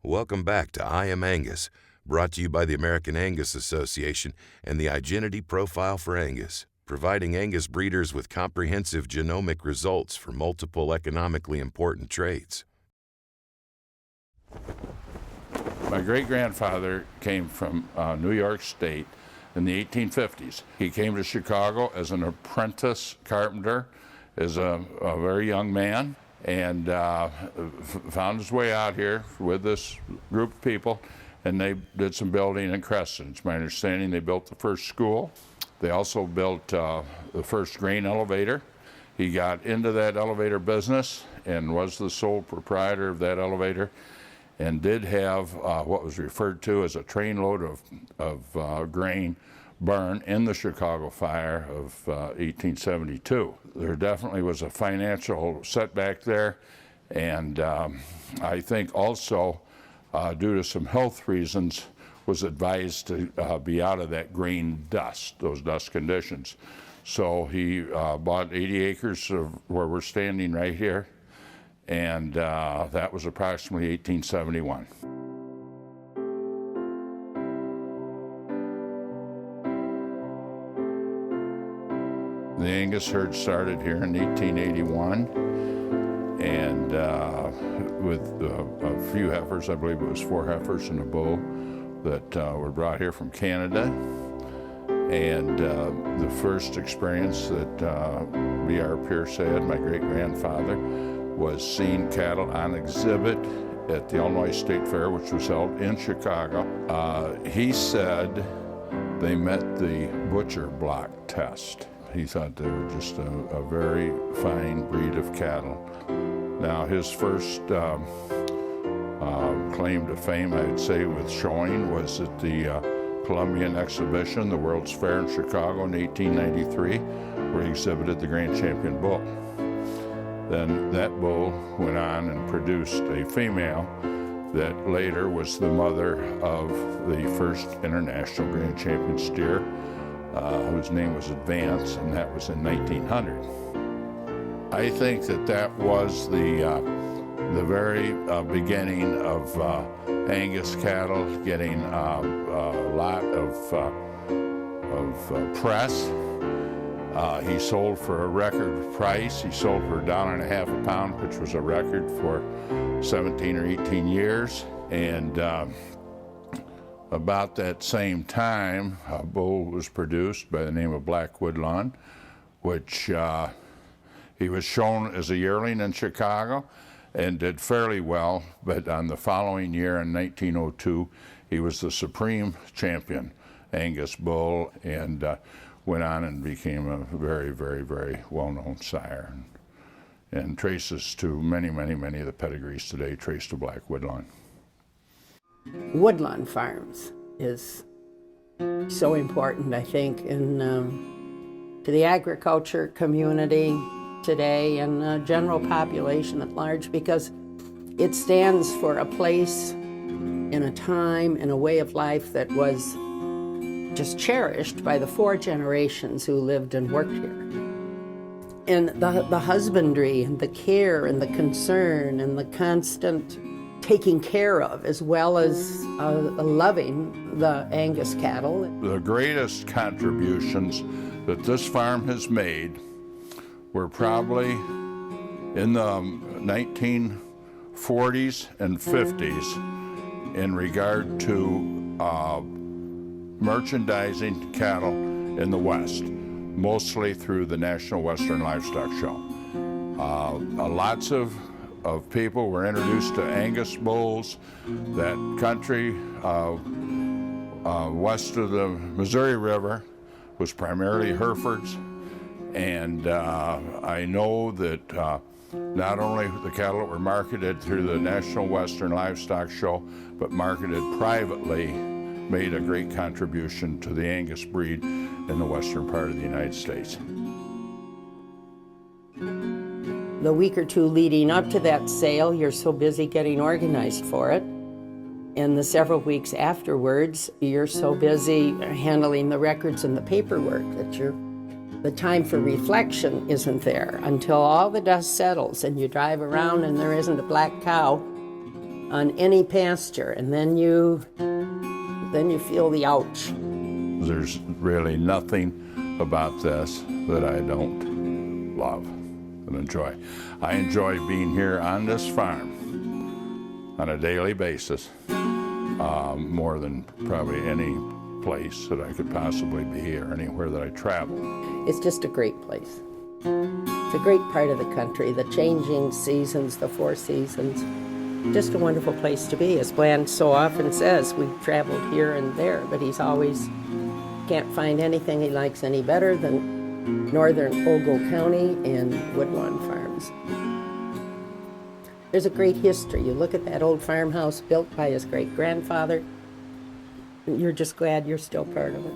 Welcome back to I Am Angus, brought to you by the American Angus Association and the iGenity Profile for Angus, providing Angus breeders with comprehensive genomic results for multiple economically important traits. My great-grandfather came from New York State in the 1850s. He came to Chicago as an apprentice carpenter, as a very young man, and found his way out here with this group of people, and they did some building in Creston. It's my understanding they built the first school. They also built the first grain elevator. He got into that elevator business and was the sole proprietor of that elevator, and did have what was referred to as a trainload of grain burn in the Chicago fire of 1872. There definitely was a financial setback there, and I think also due to some health reasons was advised to be out of that grain dust, those dust conditions. So he bought 80 acres of where we're standing right here, and that was approximately 1871. The Angus herd started here in 1881, and with a few heifers, I believe it was 4 heifers and a bull, that were brought here from Canada. And the first experience that B.R. Pierce had, my great-grandfather, was seeing cattle on exhibit at the Illinois State Fair, which was held in Chicago. He said they met the butcher block test. He thought they were just a very fine breed of cattle. Now, his first claim to fame, I'd say, with showing was at the Columbian Exhibition, the World's Fair in Chicago in 1893, where he exhibited the Grand Champion bull. Then that bull went on and produced a female that later was the mother of the first international Grand Champion steer, whose name was Advance, and that was in 1900. I think that was the very beginning of Angus cattle getting a lot of press. He sold for a record price. He sold for $1.50 a pound, which was a record for 17 or 18 years. And about that same time, a bull was produced by the name of Black Woodlawn, which he was shown as a yearling in Chicago and did fairly well, but on the following year in 1902, he was the supreme champion Angus bull, and went on and became a very, very, very well-known sire, and traces to many, many, many of the pedigrees today trace to Black Woodlawn. Woodlawn Farms is so important, I think, to the agriculture community today and the general population at large, because it stands for a place in a time and a way of life that was just cherished by the 4 generations who lived and worked here. And the husbandry and the care and the concern and the constant taking care of, as well as loving the Angus cattle. The greatest contributions that this farm has made were probably in the 1940s and 50s in regard to merchandising cattle in the West, mostly through the National Western Livestock Show. Lots of people were introduced to Angus bulls. That country west of the Missouri River was primarily Herefords, and I know that not only the cattle that were marketed through the National Western Livestock Show, but marketed privately, made a great contribution to the Angus breed in the western part of the United States. The week or two leading up to that sale, you're so busy getting organized for it. And the several weeks afterwards, you're so busy handling the records and the paperwork that the time for reflection isn't there until all the dust settles and you drive around and there isn't a black cow on any pasture, and then you feel the ouch. There's really nothing about this that I don't love and enjoy. I enjoy being here on this farm on a daily basis, more than probably any place that I could possibly be or anywhere that I travel. It's just a great place. It's a great part of the country, the changing seasons, the 4 seasons. Just a wonderful place to be. As Blan so often says, we've traveled here and there, but he's always can't find anything he likes any better than northern Ogle County and Woodlawn farms. There's a great history. You look at that old farmhouse built by his great-grandfather, and you're just glad you're still part of it.